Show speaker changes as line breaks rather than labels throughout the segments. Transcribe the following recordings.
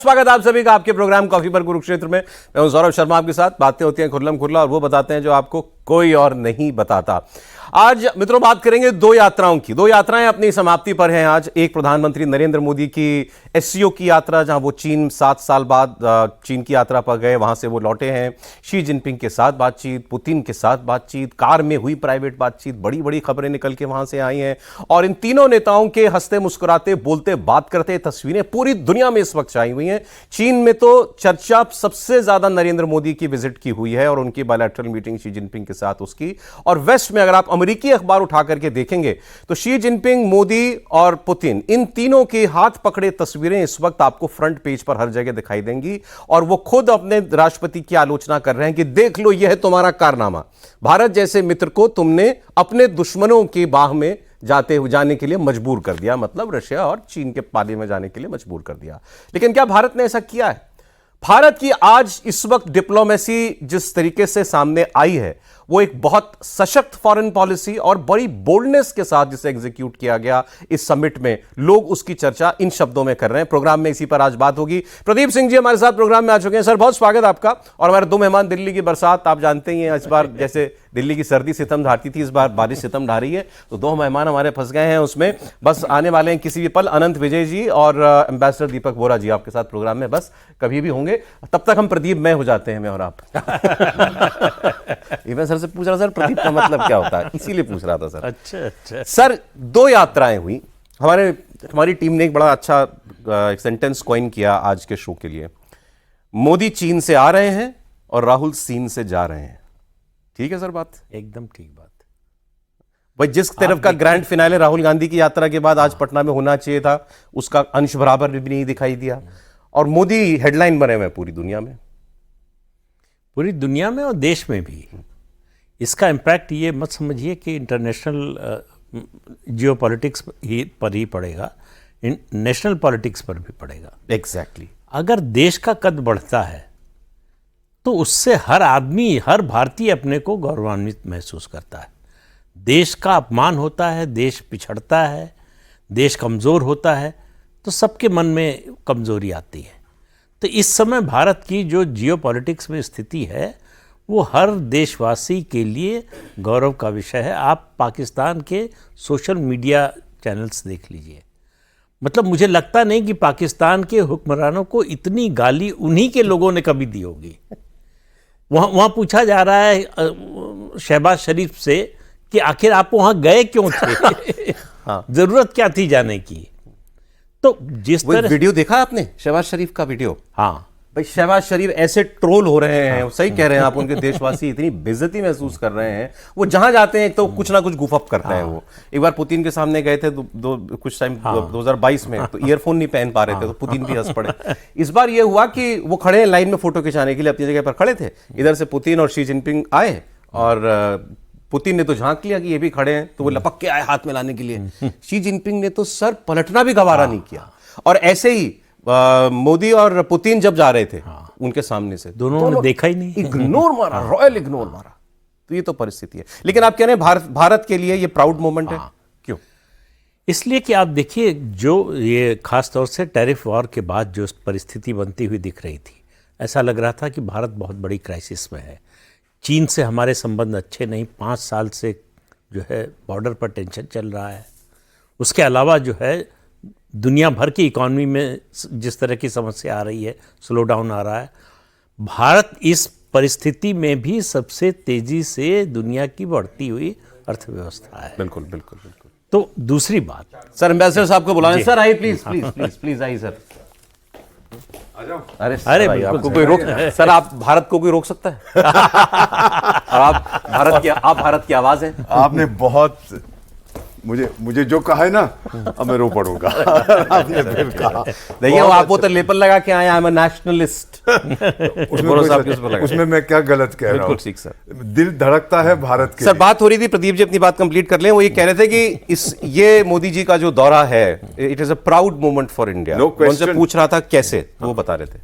स्वागत आप सभी का आपके प्रोग्राम कॉफी पर कुरुक्षेत्र में। मैं हूं सौरभ शर्मा, आपके साथ बातें होती हैं खुल्लम खुल्ला और वो बताते हैं जो आपको कोई और नहीं बताता। आज मित्रों बात करेंगे दो यात्राओं की। दो यात्राएं अपनी समाप्ति पर हैं आज। एक प्रधानमंत्री नरेंद्र मोदी की एससीओ की यात्रा, जहां वो चीन 7 साल बाद चीन की यात्रा पर गए, वहां से वो लौटे हैं। शी जिनपिंग के साथ बातचीत, पुतिन के साथ बातचीत, कार में हुई प्राइवेट बातचीत, बड़ी बड़ी खबरें निकल के वहां से आई हैं। और इन तीनों नेताओं के हंसते मुस्कुराते बोलते बात करते तस्वीरें पूरी दुनिया में इस वक्त छाई हुई हैं। चीन में तो चर्चा सबसे ज्यादा नरेंद्र मोदी की विजिट की हुई है और उनकी बायलैटरल मीटिंग शी जिनपिंग के साथ उसकी। और वेस्ट में अगर आप अमेरिकी अखबार उठा करके देखेंगे तो शी जिनपिंग, मोदी और पुतिन, इन तीनों के हाथ पकड़े तस्वीरें इस वक्त आपको फ्रंट पेज पर हर जगह दिखाई देंगी। और वो खुद अपने राष्ट्रपति की आलोचना कर रहे हैं कि देख लो, यह है तुम्हारा कारनामा। भारत जैसे मित्र को तुमने अपने दुश्मनों की बाह में जाने के लिए मजबूर कर दिया, मतलब रशिया और चीन के पाले में जाने के लिए मजबूर कर दिया। लेकिन क्या भारत ने ऐसा किया है? भारत की आज इस वक्त डिप्लोमेसी जिस तरीके से सामने आई है, वो एक बहुत सशक्त फॉरेन पॉलिसी और बड़ी बोल्डनेस के साथ जिसे एग्जीक्यूट किया गया इस समिट में, लोग उसकी चर्चा इन शब्दों में कर रहे हैं। प्रोग्राम में इसी पर आज बात होगी। प्रदीप सिंह जी हमारे साथ प्रोग्राम में आ चुके हैं। सर, बहुत स्वागत आपका। और हमारे दो मेहमान, दिल्ली की बरसात, आप जानते ही हैं इस बार जैसे दिल्ली की सर्दी सितम ढाती थी, इस बार बारिश सितम ढा रही है। तो दो मेहमान हमारे फंस गए हैं उसमें। बस आने वाले हैं किसी भी पल। अनंत विजय जी और एम्बेसडर दीपक बोरा जी आपके साथ प्रोग्राम में बस कभी भी होंगे। तब तक हम प्रदीप मैं हो जाते हैं, मैं और आप। मैं सर से पूछ रहा, सर प्रदीप का मतलब क्या होता है, इसीलिए पूछ रहा था सर।
अच्छा
सर, दो यात्राएं हुई। हमारी टीम ने एक बड़ा अच्छा एक सेंटेंस कॉइन किया आज के शो के लिए। मोदी चीन से आ रहे हैं और राहुल चीन से जा रहे हैं। ठीक है सर बात?
एकदम ठीक बात।
भाई, जिस तरफ का ग्रैंड फिनाले राहुल गांधी की यात्रा के बाद आज पटना में होना चाहिए था, उसका अंश बराबर भी नहीं दिखाई दिया। और मोदी हेडलाइन बने हुए पूरी दुनिया में,
और देश में भी। इसका इम्पैक्ट ये मत समझिए कि इंटरनेशनल जियोपॉलिटिक्स पर ही पड़ेगा, नेशनल पॉलिटिक्स पर भी पड़ेगा।
एग्जैक्टली।
अगर देश का कद बढ़ता है तो उससे हर आदमी, हर भारतीय अपने को गौरवान्वित महसूस करता है। देश का अपमान होता है, देश पिछड़ता है, देश कमज़ोर होता है, तो सबके मन में कमज़ोरी आती है। तो इस समय भारत की जो जियोपॉलिटिक्स में स्थिति है, वो हर देशवासी के लिए गौरव का विषय है। आप पाकिस्तान के सोशल मीडिया चैनल्स देख लीजिए। मतलब मुझे लगता नहीं कि पाकिस्तान के हुक्मरानों को इतनी गाली उन्हीं के लोगों ने कभी दी होगी। वहाँ पूछा जा रहा है शहबाज शरीफ से कि आखिर आप वहाँ गए क्यों थे?
हाँ।
जरूरत क्या थी जाने की? तो जिस तरह
वीडियो देखा आपने शहबाज शरीफ का वीडियो?
हाँ
भाई, शहबाज शरीफ ऐसे ट्रोल हो रहे हैं। सही कह रहे हैं आप, उनके देशवासी इतनी बेइज्जती महसूस कर रहे हैं। वो जहां जाते हैं तो कुछ ना कुछ गुफअप करते हैं। वो एक बार पुतिन के सामने गए थे कुछ टाइम 2022 में, तो ईयरफोन नहीं पहन पा रहे थे, तो पुतिन भी हंस पड़े। इस बार ये हुआ कि वो खड़े हैं लाइन में फोटो खिंचाने के लिए, अपनी जगह पर खड़े थे। इधर से पुतिन और शी जिनपिंग आए और पुतिन ने तो झांक लिया कि ये भी खड़े हैं, तो वो लपक के आए हाथ में लाने के लिए। शी जिनपिंग ने तो सर पलटना भी गवारा नहीं किया। और ऐसे ही मोदी और पुतिन जब जा रहे थे उनके सामने से,
दोनों ने देखा ही नहीं,
इग्नोर मारा, रॉयल इग्नोर मारा। तो ये तो परिस्थिति है। लेकिन आप कह रहे हैं भारत के लिए ये प्राउड मोमेंट है। क्यों?
इसलिए कि आप देखिए, जो ये खास तौर से टैरिफ वॉर के बाद जो परिस्थिति बनती हुई दिख रही थी, ऐसा लग रहा था कि भारत बहुत बड़ी क्राइसिस में है। चीन से हमारे संबंध अच्छे नहीं, 5 साल से जो है बॉर्डर पर टेंशन चल रहा है। उसके अलावा जो है दुनिया भर की इकॉनमी में जिस तरह की समस्या आ रही है, स्लो डाउन आ रहा है। भारत इस परिस्थिति में भी सबसे तेजी से दुनिया की बढ़ती हुई अर्थव्यवस्था है।
बिल्कुल बिल्कुल बिल्कुल।
तो दूसरी बात,
सर एम्बेसडर साहब को बुलाएं। सर आइए, प्लीज प्लीज प्लीज प्लीज आइए सर। अरे भाई, आपको कोई रोक, सर आप भारत को कोई रोक सकता है? और आप भारत की आवाज है।
आपने बहुत मुझे जो कहा है ना, अब मैं रो पड़ूंगा। आपने फिर कहा,
देखिए आप वो तो लेपल लगा के आए, आई एम अ नेशनलिस्ट।
उसमें मैं क्या गलत कह रहा हूँ?
ठीक सर,
दिल धड़कता है भारत के।
सर बात हो रही थी, प्रदीप जी अपनी बात कंप्लीट कर लें। वो ये कह रहे थे कि ये मोदी जी का जो दौरा है, it is a proud moment for India. उनसे पूछ रहा था कैसे, वो बता रहे थे।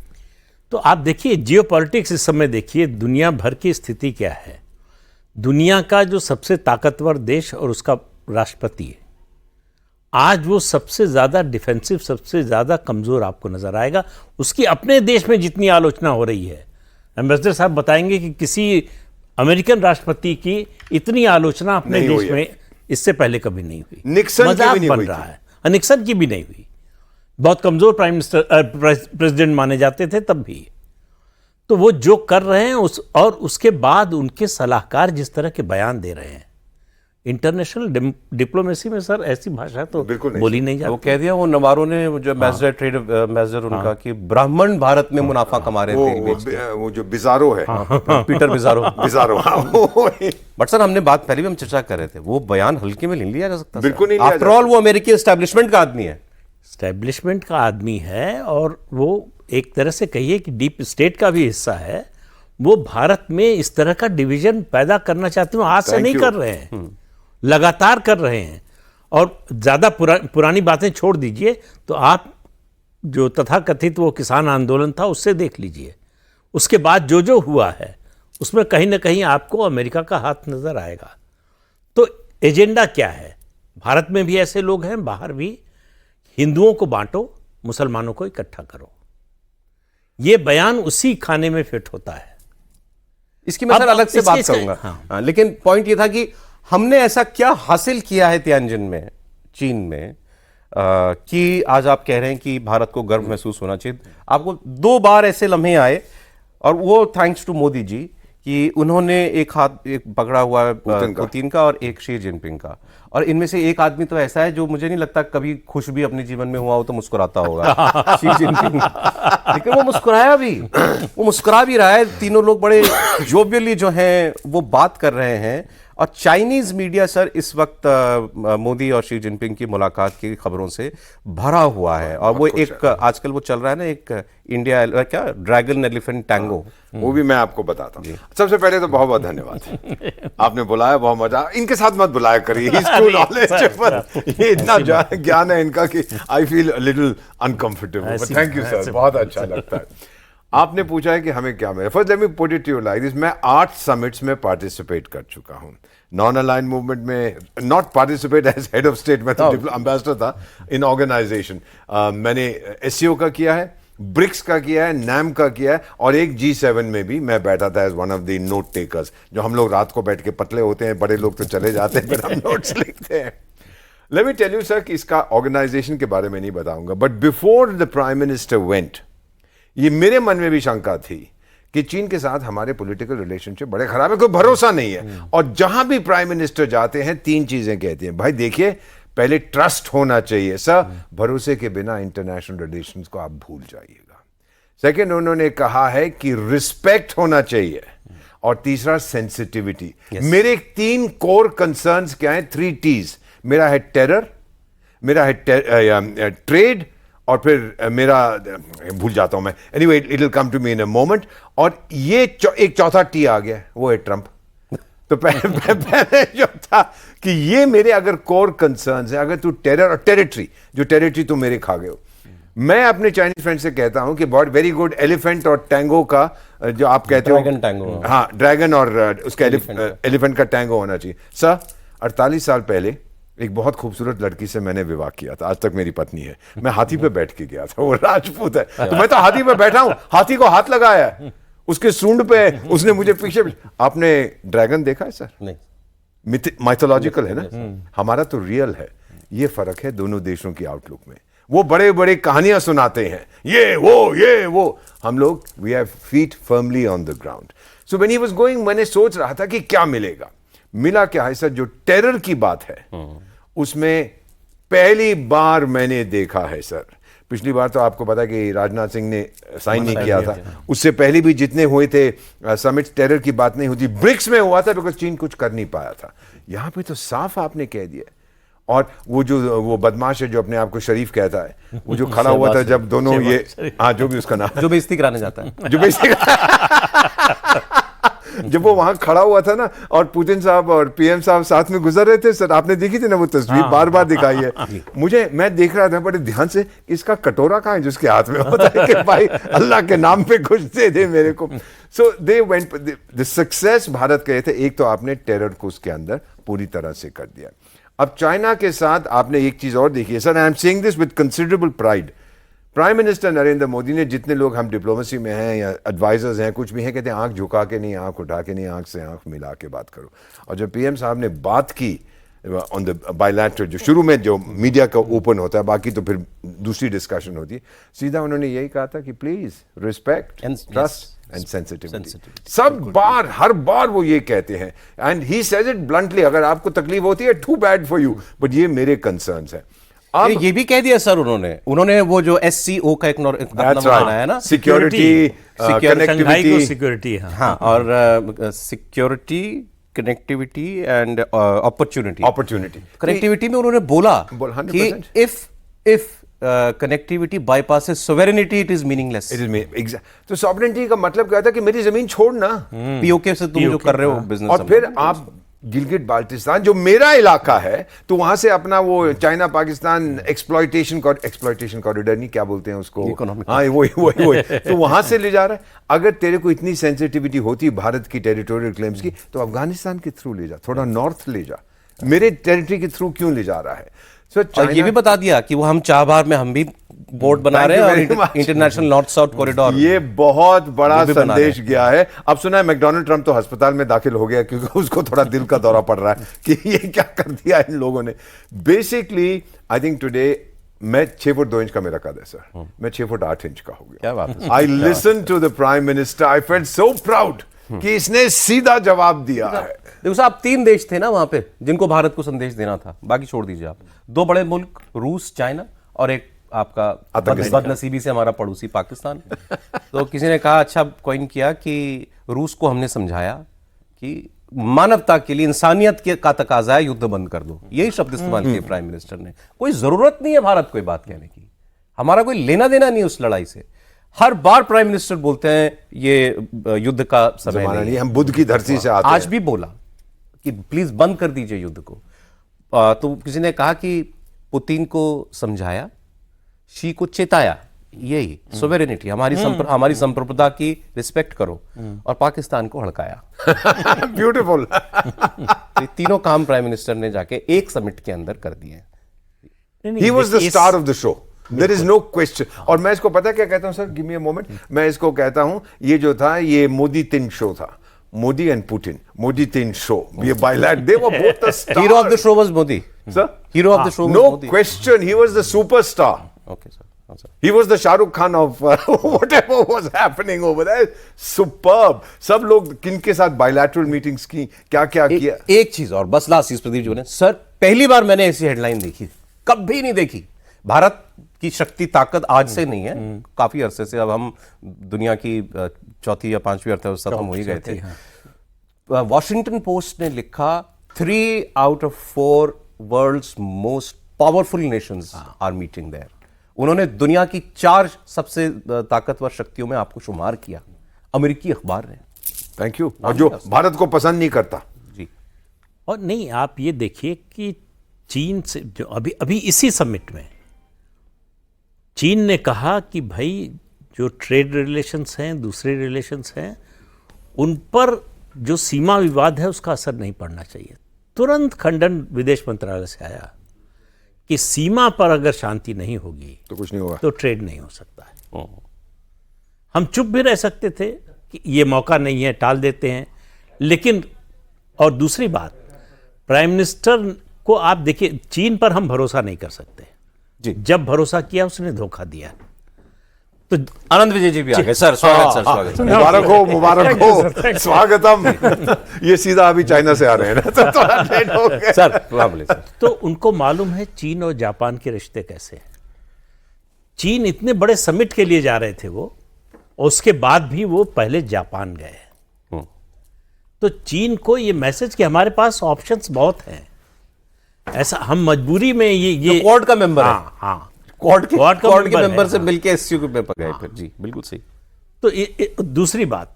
तो आप देखिए जियोपॉलिटिक्स इस समय देखिए, दुनिया भर की स्थिति क्या है। दुनिया का जो सबसे ताकतवर देश और उसका राष्ट्रपति है, आज वो सबसे ज़्यादा डिफेंसिव, सबसे ज़्यादा कमज़ोर आपको नज़र आएगा। उसकी अपने देश में जितनी आलोचना हो रही है, एम्बेसडर साहब बताएंगे कि किसी अमेरिकन राष्ट्रपति की इतनी आलोचना अपने
नहीं
देश
हुई है।
में इससे पहले कभी नहीं हुई।
निक्सन की भी
मजाक
नहीं
बन
हुई
रहा
थी।
है। निक्सन की भी नहीं हुई, बहुत कमज़ोर प्राइम मिनिस्टर प्रेसिडेंट माने जाते थे तब भी। तो वो जो कर रहे हैं और उसके बाद उनके सलाहकार जिस तरह के बयान दे रहे हैं, इंटरनेशनल डिप्लोमेसी में सर ऐसी भाषा तो
बिल्कुल नहीं।
बोली नहीं
वो
जाती।
कह दिया वो नवारो ने जो एम्बेसडर ट्रेड एम्बेसडर उनका कि ब्राह्मण भारत में मुनाफा कमा रहे थे,
वो जो बिजारो है,
पीटर बिजारो।
बिजारो, हाँ, वो
बट सर हमने बात पहले भी हम चर्चा कर रहे थे, वो बयान हल्के में नहीं लिया जा सकता।
बिल्कुल नहीं लिया
आफ्टर
जा
ऑल वो अमेरिकी एस्टेब्लिशमेंट का आदमी है।
स्टैब्लिशमेंट का आदमी है और वो एक तरह से कहिए कि डीप स्टेट का भी हिस्सा है। वो भारत में इस तरह का डिवीजन पैदा करना चाहते हैं, आज से
Thank
नहीं
you.
कर रहे हैं, लगातार कर रहे हैं। और ज़्यादा पुरानी बातें छोड़ दीजिए, तो आप जो तथाकथित वो किसान आंदोलन था उससे देख लीजिए, उसके बाद जो जो हुआ है उसमें कहीं ना कहीं आपको अमेरिका का हाथ नज़र आएगा। तो एजेंडा क्या है? भारत में भी ऐसे लोग हैं, बाहर भी। हिंदुओं को बांटो, मुसलमानों को इकट्ठा करो, ये बयान उसी खाने में फिट होता है।
इसकी मैं
अब
सर अलग से बात
इसके-
करूंगा।
हाँ।
हाँ, लेकिन पॉइंट ये था कि हमने ऐसा क्या हासिल किया है तियानजिन में, चीन में, कि आज आप कह रहे हैं कि भारत को गर्व महसूस होना चाहिए। आपको 2 बार ऐसे लम्हे आए, और वो थैंक्स टू मोदी जी कि उन्होंने एक पकड़ा हुआ है पुतिन का और एक शी जिनपिंग का। और इनमें से एक आदमी तो ऐसा है जो मुझे नहीं लगता कभी खुश भी अपने जीवन में हुआ हो तो मुस्कुराता होगा, शी जिनपिंग। लेकिन वो मुस्कुराया भी, वो मुस्कुरा भी रहा है। तीनों लोग बड़े जोवियली जो हैं वो बात कर रहे हैं। और चाइनीज मीडिया सर इस वक्त मोदी और शी जिनपिंग की मुलाकात की खबरों से भरा हुआ है। और वो एक आजकल वो चल रहा है ना, एक इंडिया क्या ड्रैगन एलिफेंट टैंगो,
वो भी मैं आपको बताता हूँ। सबसे पहले तो बहुत बहुत धन्यवाद, आपने बुलाया, बहुत मजा। इनके साथ मत बुलाया करिए, ये इतना ज्ञान है इनका कि I feel little uncomfortable. Thank you sir, बहुत अच्छा लगता है। आपने पूछा है कि हमें क्या मिला। First let me put it to you like this, मैं 8 समिट्स में पार्टिसिपेट कर चुका हूँ। नॉन अलाइन मूवमेंट में not participate as head of state, मैं तो एम्बेसडर था इन ऑर्गेनाइजेशन। मैंने एससीओ का किया है, ब्रिक्स का किया है, नैम का किया है, और एक G7 में भी मैं बैठा था as one of the note takers. जो हम लोग रात को बैठ के पतले होते हैं, बड़े लोग तो चले जाते हैं, फिर हम नोट्स लिखते हैं। Let me tell you sir कि इसका ऑर्गेनाइजेशन के बारे में नहीं बताऊंगा, but before the prime minister went, ये मेरे मन में भी शंका थी कि चीन के साथ हमारे पॉलिटिकल रिलेशनशिप बड़े खराब है, कोई भरोसा नहीं है। और जहां भी प्राइम मिनिस्टर जाते हैं 3 चीजें कहते हैं, भाई देखिए पहले ट्रस्ट होना चाहिए सर, भरोसे के बिना इंटरनेशनल रिलेशंस को आप भूल जाइएगा। सेकंड, उन्होंने कहा है कि रिस्पेक्ट होना चाहिए, और तीसरा सेंसिटिविटी। मेरे 3 कोर कंसर्न्स क्या हैं? 3 T's। मेरा है टेरर, मेरा है ट्रेड, और फिर मेरा भूल जाता हूं मैं, anyway it will come to me in a moment. और ये एक चौथा टी आ गया, वो है ट्रंप। तो पहले जो था कि ये मेरे अगर कोर कंसर्न्स है, अगर तू टेरर और टेरिटरी तू मेरे खा गए हो। मैं अपने चाइनीज फ्रेंड से कहता हूं कि बहुत वेरी गुड एलिफेंट और टैंगो का जो आप कहते हो,
ड्रैगन टैंगो,
हाँ ड्रैगन और उसका एलिफेंट का टैंगो होना चाहिए। सर 48 साल पहले एक बहुत खूबसूरत लड़की से मैंने विवाह किया था, आज तक मेरी पत्नी है। मैं हाथी पे बैठ के गया था, वो राजपूत है, तो मैं तो हाथी पे बैठा हूं, हाथी को हाथ लगाया, उसके सूंड पे उसने मुझे पीछे। आपने ड्रैगन देखा है सर?
नहीं।
माइथोलॉजिकल है ना, हमारा तो रियल है। ये फर्क है दोनों देशों की आउटलुक में। वो बड़े बड़े कहानियां सुनाते हैं, ये वो, हम लोग we have feet firmly on the ground. So when he was going, मैंने सोच रहा था कि क्या मिलेगा। मिला क्या है सर? जो टेरर की बात है उसमें पहली बार मैंने देखा है सर। पिछली बार तो आपको पता है कि राजनाथ सिंह ने साइन नहीं किया था, उससे पहले भी जितने हुए थे समिट, टेरर की बात नहीं होती। ब्रिक्स में हुआ था बिकॉज चीन कुछ कर नहीं पाया था। यहां पे तो साफ आपने कह दिया। और वो बदमाश है जो अपने आप को शरीफ कहता है, वो जो खड़ा हुआ था जब दोनों ये, हाँ जो भी उसका नाम,
जो बेइज्जती कराने जाता है,
जो बेइज्जती जब वो वहां खड़ा हुआ था ना, और पुतिन साहब और पीएम साहब साथ में गुजर रहे थे सर, आपने देखी थी ना वो तस्वीर, बार बार दिखाई है। मैं देख रहा था बड़े ध्यान से, इसका कटोरा कहाँ है जिसके हाथ में होता है कि भाई अल्लाह के नाम पे कुछ दे दे मेरे को। So they went, the success Bharat कहे थे। एक तो आपने टेरर को उसके अंदर पूरी तरह से कर दिया। अब चाइना के साथ आपने एक चीज और देखी है sir, I am saying this with considerable pride. Prime minister Narendra Modi ने, जितने लोग हम डिप्लोमेसी में हैं या एडवाइजर्स हैं, कुछ भी हैं, कहते हैं आंख झुका के नहीं, आंख उठा के नहीं, आंख से आंख मिला के बात करो। और जब पीएम साहब ने बात की ऑन द बायलैटरल, जो शुरू में जो मीडिया का ओपन होता है, बाकी तो फिर दूसरी डिस्कशन होती है, सीधा उन्होंने यही कहा था कि please respect, trust and sensitivity. सब बार, हर बार वो ये कहते हैं, and he says it bluntly, अगर आपको तकलीफ होती है too bad for you, but ये मेरे कंसर्न्स हैं।
ये भी कह दिया सर उन्होंने वो जो SCO का एक बनाया ना,
सिक्योरिटी, कनेक्टिविटी,
सिक्योरिटी,
हाँ, और security, connectivity and opportunity. Connectivity में उन्होंने बोला कि if connectivity bypasses sovereignty, it is meaningless.
तो सॉवरेनिटी का मतलब क्या था कि मेरी जमीन छोड़ना,
पीओके से तुम जो कर रहे हो बिजनेस,
और फिर आप गिलगिट बाल्टिस्तान जो मेरा इलाका है, तो वहां से अपना वो चाइना पाकिस्तान एक्सप्लॉयटेशन कॉरिडोर, नहीं क्या बोलते हैं उसको, हाँ वही तो वहां से ले जा रहा है। अगर तेरे को इतनी सेंसिटिविटी होती भारत की टेरिटोरियल क्लेम्स की, तो अफगानिस्तान के थ्रू ले जा, थोड़ा नॉर्थ ले जा, मेरे टेरिटरी के थ्रू क्यों ले जा रहा है?
और ये भी बता दिया कि वो हम चाबहार में हम भी बोर्ड बना रहे हैं, और इंटरनेशनल नॉर्थ साउथ कॉरिडोर,
ये बहुत बड़ा संदेश गया है। अब सुना है मैकडोनाल्ड ट्रंप तो अस्पताल में दाखिल हो गया, क्योंकि उसको थोड़ा दिल का दौरा पड़ रहा है कि ये क्या कर दिया इन लोगों ने। बेसिकली आई थिंक टुडे, मैं 6 फुट 2 इंच का मेरा कद है सर, मैं 6 फुट 8 इंच का हो गया।
क्या बात है।
I listen to the prime minister, I felt so proud कि इसने सीधा जवाब दिया है।
देखो साहब, 3 देश थे ना वहां पे जिनको भारत को संदेश देना था, बाकी छोड़ दीजिए आप। 2 बड़े मुल्क, रूस, चाइना, और एक आपका बदनसीबी से हमारा पड़ोसी पाकिस्तान। तो किसी ने कहा, अच्छा कॉइन किया कि रूस को हमने समझाया कि मानवता के लिए, इंसानियत का तकाजा है, युद्ध बंद कर दो। यही शब्द इस्तेमाल किए प्राइम मिनिस्टर ने। कोई जरूरत नहीं है भारत को ये बात कहने की, हमारा कोई लेना देना नहीं उस लड़ाई से। हर बार प्राइम मिनिस्टर बोलते हैं ये युद्ध का समय नहीं,
हम बुद्ध की धरती से आते हैं।
आज भी बोला कि प्लीज बंद कर दीजिए युद्ध को। तो किसी ने कहा कि पुतिन को समझाया, शी को चेताया, यही सोवेरेनिटी, हमारी संप्रभुता की रिस्पेक्ट करो, और पाकिस्तान को हड़काया।
ब्यूटीफुल।
तो ये तीनों काम प्राइम मिनिस्टर ने जाके एक समिट के अंदर कर दिए।
He was the star of the show. There is no question. और मैं इसको पता क्या कहता हूं sir, give me a moment, मैं इसको कहता हूं, ये जो था ये मोदी तिन शो था, मोदी एंड पुतिन, मोदी तिन शो, ये बायलैट, they were both the stars.
Hero of the show was Modi.
Sir?
Hero of the show was
No
Modi.
question, he was the superstar.
Okay, sir. sir.
He was the Shah Rukh Khan of whatever was happening over there. Superb. सब लोग किनके साथ bilateral meetings की, क्या क्या किया।
एक चीज और बस लास्ट चीज, प्रदीप जी ने, सर पहली बार मैंने ऐसी हेडलाइन देखी, कभी नहीं देखी। भारत की शक्ति ताकत आज से नहीं है, काफी अरसे से। अब हम दुनिया की 4थी या 5वीं अर्थव्यवस्था तो हम हो ही गए थे। वॉशिंगटन पोस्ट ने लिखा, 3 out of 4 world's most powerful nations are meeting there. उन्होंने दुनिया की 4 सबसे ताकतवर शक्तियों में आपको शुमार किया, अमेरिकी अखबार ने।
Thank you. और जो भारत को पसंद नहीं करता
जी।
और नहीं, आप ये देखिए कि चीन से जो अभी इसी समिट में चीन ने कहा कि भाई जो ट्रेड रिलेशंस हैं, दूसरे रिलेशंस हैं, उन पर जो सीमा विवाद है उसका असर नहीं पड़ना चाहिए। तुरंत खंडन विदेश मंत्रालय से आया कि सीमा पर अगर शांति नहीं होगी
तो कुछ नहीं होगा,
तो ट्रेड नहीं हो सकता है। हम चुप भी रह सकते थे कि ये मौका नहीं है, टाल देते हैं। लेकिन और दूसरी बात, प्राइम मिनिस्टर को आप देखिए, चीन पर हम भरोसा नहीं कर सकते
जी।
जब भरोसा किया उसने धोखा दिया। तो
आनंद विजय जी भी आ गए। सर स्वागत, सर स्वागत।
मुबारक हो, मुबारक हो, स्वागतम। ये सीधा अभी चाइना से आ रहे हैं ना, तो थोड़ा लेट हो गया।
सर
तो उनको मालूम है चीन और जापान के रिश्ते कैसे हैं। चीन इतने बड़े समिट के लिए जा रहे थे वो, और उसके बाद भी वो पहले जापान गए। तो चीन को ये मैसेज कि हमारे पास ऑप्शंस बहुत हैं, ऐसा हम मजबूरी में ये
क्वाड का मेंबर है।
हाँ,
क्वाड के मेंबर
है,
से मिलके एससीओ के पेपर गए फिर। जी बिल्कुल सही।
तो दूसरी बात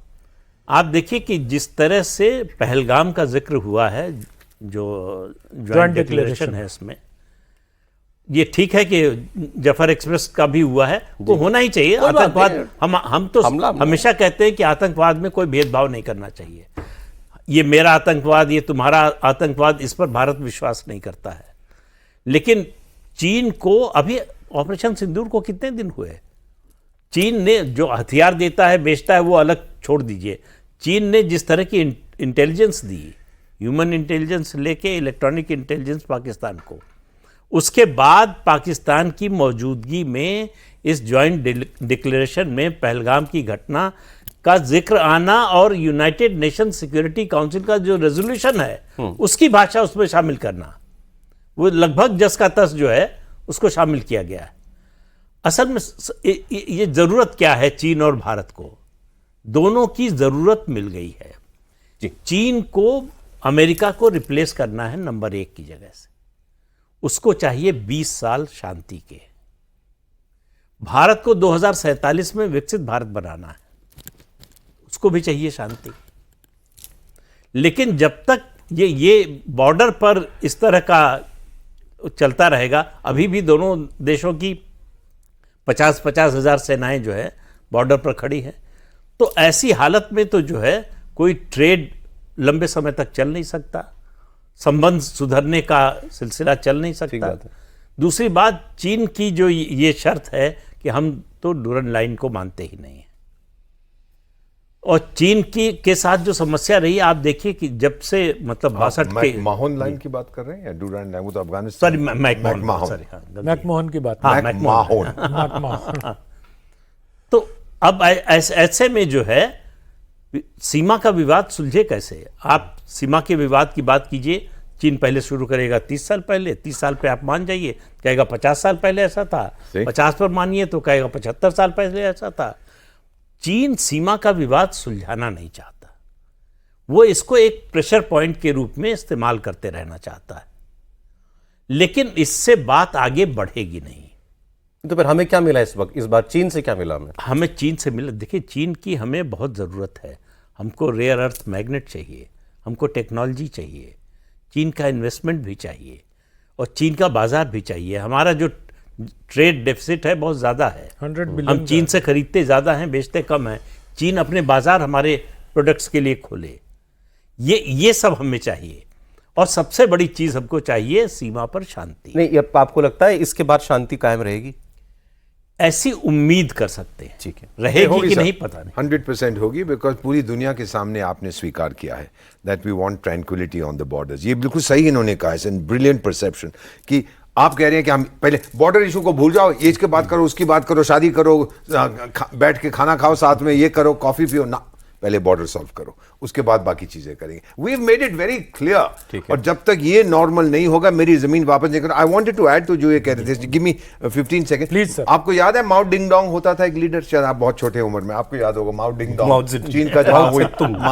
आप देखिए कि जिस तरह से पहलगाम का जिक्र हुआ है, जो जॉइंट डिक्लेरेशन है, इसमें ये ठीक है कि जफर एक्सप्रेस का भी हुआ है, वो होना ही चाहिए। आतंकवाद, हम तो हमेशा कहते हैं कि आतंकवाद में कोई भेदभाव नहीं करना चाहिए। ये मेरा आतंकवाद, ये तुम्हारा आतंकवाद, इस पर भारत विश्वास नहीं करता है। लेकिन चीन को अभी ऑपरेशन सिंदूर को कितने दिन हुए? चीन ने जो हथियार देता है बेचता है वो अलग छोड़ दीजिए, चीन ने जिस तरह की इंटेलिजेंस दी, ह्यूमन इंटेलिजेंस लेके इलेक्ट्रॉनिक इंटेलिजेंस पाकिस्तान को, उसके बाद पाकिस्तान की मौजूदगी में इस जॉइंट डिक्लेरेशन में पहलगाम की घटना का जिक्र आना और यूनाइटेड नेशन सिक्योरिटी काउंसिल का जो रेजोल्यूशन है उसकी भाषा उसमें शामिल करना, वो लगभग जस का तस जो है उसको शामिल किया गया है। असल में ये जरूरत क्या है चीन और भारत को? दोनों की जरूरत मिल गई है। चीन को अमेरिका को रिप्लेस करना है नंबर 1 की जगह से, उसको चाहिए 20 साल शांति के। भारत को 2047 में विकसित भारत बनाना है, उसको भी चाहिए शांति। लेकिन जब तक ये बॉर्डर पर इस तरह का चलता रहेगा, अभी भी दोनों देशों की 50-50 हजार सेनाएं जो है बॉर्डर पर खड़ी हैं, तो ऐसी हालत में तो जो है कोई ट्रेड लंबे समय तक चल नहीं सकता, संबंध सुधरने का सिलसिला चल नहीं सकता। दूसरी बात, चीन की जो ये शर्त है कि हम तो डूरन लाइन को मानते ही नहीं है, और चीन की के साथ जो समस्या रही, आप देखिए कि जब से मतलब 62 के
मैकमोहन लाइन की बात कर रहे हैं या डूरन लाइन? वो तो Afghanistan,
sorry McMahon, sorry
McMahon की बात,
हाँ,
मैकमोहन।
तो अब ऐसे में जो है सीमा का विवाद सुलझे कैसे? आप सीमा के विवाद की बात कीजिए, चीन पहले शुरू करेगा 30 साल पहले, 30 साल पे आप मान जाइए, कहेगा 50 साल पहले ऐसा था, 50 पर मानिए तो कहेगा 75 साल पहले ऐसा था। चीन सीमा का विवाद सुलझाना नहीं चाहता, वो इसको एक प्रेशर पॉइंट के रूप में इस्तेमाल करते रहना चाहता है, लेकिन इससे बात आगे बढ़ेगी नहीं।
तो फिर हमें क्या मिला इस वक्त, इस बार चीन से क्या मिला?
हमें चीन से मिला, देखिए चीन की हमें बहुत ज़रूरत है, हमको रेयर अर्थ मैग्नेट चाहिए, हमको टेक्नोलॉजी चाहिए, चीन का इन्वेस्टमेंट भी चाहिए और चीन का बाजार भी चाहिए। हमारा जो ट्रेड डेफिसिट है बहुत ज़्यादा है,
100 बिलियन
हम चीन से खरीदते ज़्यादा हैं, बेचते कम हैं। चीन अपने बाजार हमारे प्रोडक्ट्स के लिए खोले, ये सब हमें चाहिए। और सबसे बड़ी चीज़ हमको चाहिए सीमा पर शांति।
नहीं, अब आपको लगता है इसके बाद शांति कायम रहेगी?
ऐसी उम्मीद कर सकते हैं,
ठीक है,
रहेगी कि नहीं पता नहीं।
100% होगी, बिकॉज पूरी दुनिया के सामने आपने स्वीकार किया है that we want tranquillity on the borders. ये बिल्कुल सही इन्होंने कहा है, ब्रिलियंट परसेप्शन कि आप कह रहे हैं कि हम पहले बॉर्डर इशू को भूल जाओ, एज की बात करो, उसकी बात करो, शादी करो, बैठ के खाना खाओ साथ में, ये करो, कॉफी पियो ना, पहले बॉर्डर सॉल्व करो, उसके बाद बाकी चीजें करेंगे। We have made it very clear. और जब तक ये नॉर्मल नहीं होगा, मेरी जमीन वापस नहीं करो। I wanted to add to जो ये कह रहे थे, give me 15 second
please sir.
आपको याद है माओ डिंग डोंग होता था एक लीडर, शायद आप बहुत छोटे उम्र में, आपको याद होगा माओ डिंग डोंग, चीन का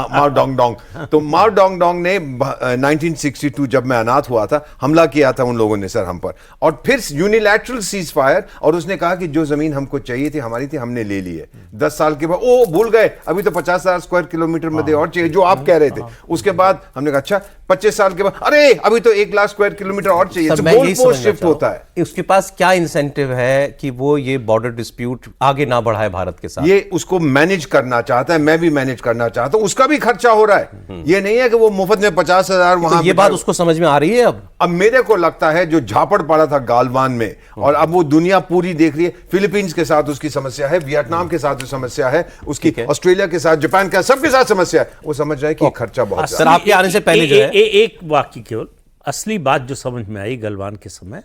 माओ डोंग डोंग। तो माओ डोंग डोंग ने 1962 जब मैं अनाथ हुआ था, हमला किया था उन लोगों ने सर हम पर, और फिर यूनिलैटरल सीज फायर, और उसने कहा कि जो जमीन हमको चाहिए थी, हमारी थी, हमने ले ली है। 10 साल के बाद ओ भूल गए, अभी तो 50,000 स्क्वायर किलोमीटर में और चाहिए, जो आप कह रहे थे। उसके बाद हमने कहा अच्छा 25 साल के बाद अरे अभी तो 1 लाख स्क्वायर किलोमीटर और चाहिए। गोल पोस्ट शिफ्ट होता है।
उसके पास क्या इंसेंटिव है कि वो ये बॉर्डर डिस्प्यूट आगे ना बढ़ाए भारत के साथ?
ये उसको मैनेज करना चाहता है, मैं भी मैनेज करना चाहता हूं, उसका भी खर्चा हो रहा है। ये नहीं है कि वो मुफ्त में 50,000 वहां।
तो ये बात उसको समझ में आ रही है अब
मेरे को लगता है जो झापड़ पड़ा था गालवान में, और अब वो दुनिया पूरी देख रही है। फिलीपींस के साथ उसकी समस्या है, वियतनाम के साथ समस्या है उसकी, ऑस्ट्रेलिया के साथ, जापान के, सबके साथ समस्या है। वो समझ रहा है कि खर्चा बहुत
सर आपके आने से पहले जो है
एक वाक्य केवल असली बात जो समझ में आई गलवान के समय,